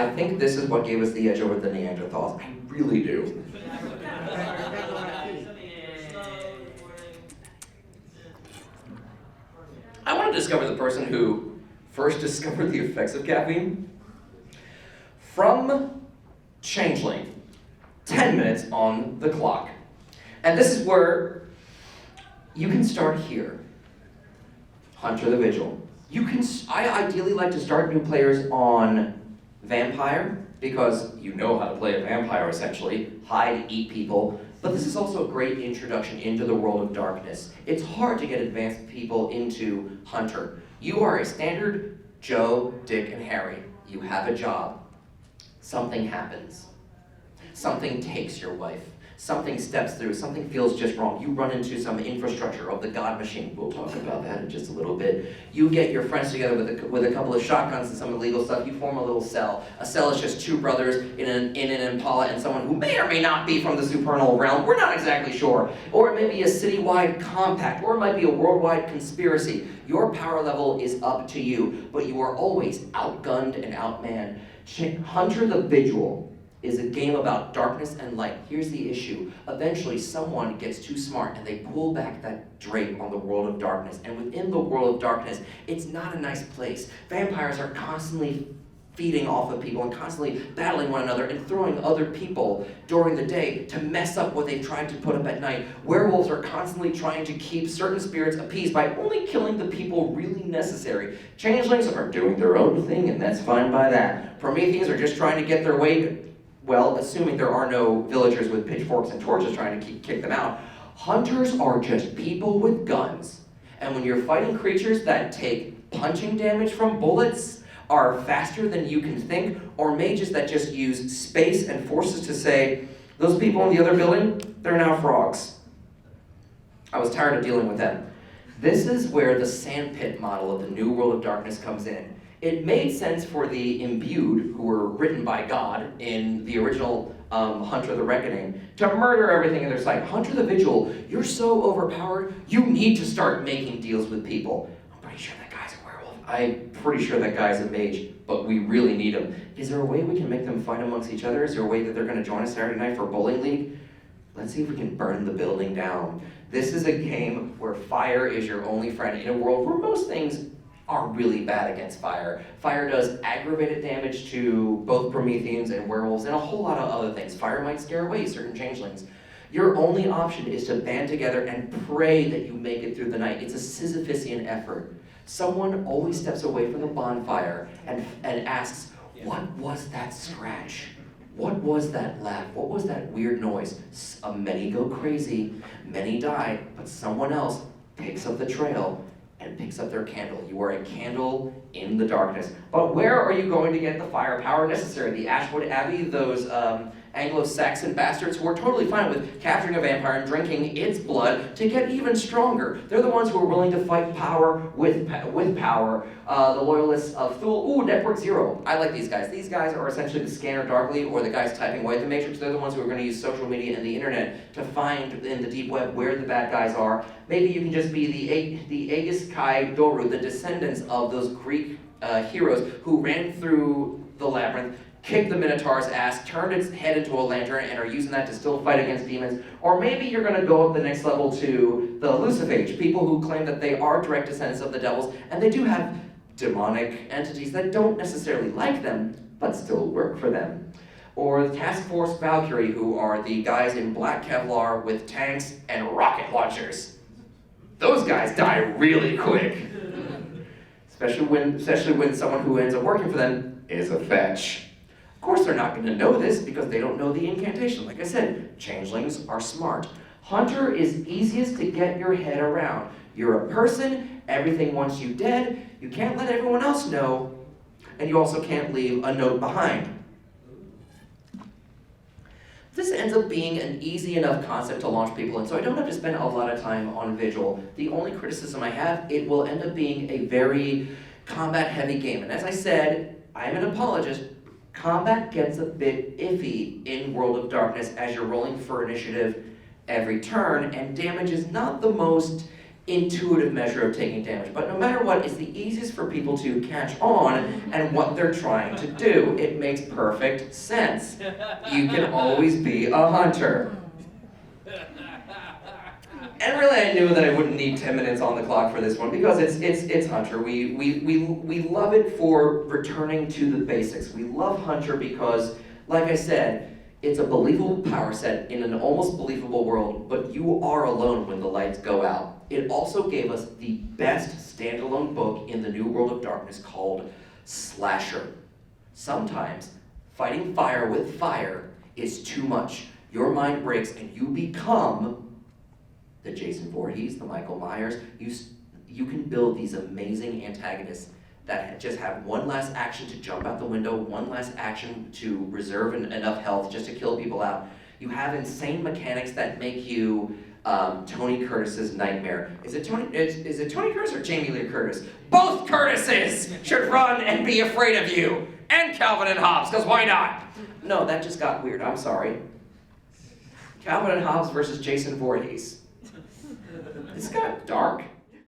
I think this is what gave us the edge over the Neanderthals. I really do. I want to discover the person who first discovered the effects of caffeine. From Changeling, 10 minutes on the clock. And this is where you can start here. Hunter the Vigil. I ideally like to start new players on Vampire, because you know how to play a vampire essentially, hide, eat people, but this is also a great introduction into the world of darkness. It's hard to get advanced people into Hunter. You are a standard Joe, Dick, and Harry. You have a job. Something happens. Something takes your wife. Something steps through, something feels just wrong. You run into some infrastructure of the God machine. We'll talk about that in just a little bit. You get your friends together with a couple of shotguns and some illegal stuff. You form a little cell. A cell is just two brothers in an Impala and someone who may or may not be from the supernal realm. We're not exactly sure. Or it may be a citywide compact, or it might be a worldwide conspiracy. Your power level is up to you, but you are always outgunned and outmanned. Hunter the Vigil is a game about darkness and light. Here's the issue. Eventually, someone gets too smart and they pull back that drape on the world of darkness. And within the world of darkness, it's not a nice place. Vampires are constantly feeding off of people and constantly battling one another and throwing other people during the day to mess up what they've tried to put up at night. Werewolves are constantly trying to keep certain spirits appeased by only killing the people really necessary. Changelings are doing their own thing, and that's fine by that. Prometheans are just trying to get their way. Well, assuming there are no villagers with pitchforks and torches trying to kick them out, hunters are just people with guns. And when you're fighting creatures that take punching damage from bullets, are faster than you can think, or mages that just use space and forces to say, those people in the other building, they're now frogs. I was tired of dealing with them. This is where the sandpit model of the New World of Darkness comes in. It made sense for the imbued, who were written by God in the original Hunter the Reckoning, to murder everything in their sight. Hunter the Vigil, you're so overpowered, you need to start making deals with people. I'm pretty sure that guy's a werewolf. I'm pretty sure that guy's a mage, but we really need him. Is there a way we can make them fight amongst each other? Is there a way that they're going to join us Saturday night for bowling league? Let's see if we can burn the building down. This is a game where fire is your only friend in a world where most things are really bad against fire. Fire does aggravated damage to both Prometheans and werewolves and a whole lot of other things. Fire might scare away certain changelings. Your only option is to band together and pray that you make it through the night. It's a Sisyphusian effort. Someone always steps away from the bonfire and asks, what was that scratch? What was that laugh? What was that weird noise? Many go crazy, many die, but someone else picks up the trail and picks up their candle. You are a candle in the darkness. But where are you going to get the firepower necessary? The Ashwood Abbey, those Anglo-Saxon bastards who are totally fine with capturing a vampire and drinking its blood to get even stronger. They're the ones who are willing to fight power with power. The loyalists of Thule. Ooh, Network Zero. I like these guys. These guys are essentially the scanner darkly, or the guys typing away the Matrix. They're the ones who are going to use social media and the internet to find in the deep web where the bad guys are. Maybe you can just be the Aegis Kai Doru, the descendants of those Greek heroes who ran through the labyrinth, kicked the Minotaur's ass, turned its head into a lantern, and are using that to still fight against demons. Or maybe you're going to go up the next level to the Luciphage, people who claim that they are direct descendants of the devils, and they do have demonic entities that don't necessarily like them, but still work for them. Or the Task Force Valkyrie, who are the guys in black Kevlar with tanks and rocket launchers. Those guys die really quick. Especially when someone who ends up working for them is a fetch. Of course they're not going to know this because they don't know the incantation. Like I said, changelings are smart. Hunter is easiest to get your head around. You're a person, everything wants you dead, you can't let everyone else know, and you also can't leave a note behind. This ends up being an easy enough concept to launch people in, so I don't have to spend a lot of time on Vigil. The only criticism I have, it will end up being a very combat-heavy game. And as I said, I'm an apologist. Combat gets a bit iffy in World of Darkness as you're rolling for initiative every turn, and damage is not the most intuitive measure of taking damage. But no matter what, it's the easiest for people to catch on and what they're trying to do. It makes perfect sense. You can always be a hunter. And really, I knew that I wouldn't need 10 minutes on the clock for this one because it's Hunter. We love it for returning to the basics. We love Hunter because, like I said, it's a believable power set in an almost believable world, but you are alone when the lights go out. It also gave us the best standalone book in the New World of Darkness called Slasher. Sometimes, fighting fire with fire is too much. Your mind breaks and you become the Jason Voorhees, the Michael Myers. You can build these amazing antagonists that just have one last action to jump out the window, one last action to reserve enough health just to kill people out. You have insane mechanics that make you Tony Curtis's nightmare. Is it Tony Curtis or Jamie Lee Curtis? Both Curtises should run and be afraid of you. And Calvin and Hobbes, because why not? No, that just got weird. I'm sorry. Calvin and Hobbes versus Jason Voorhees. This got dark.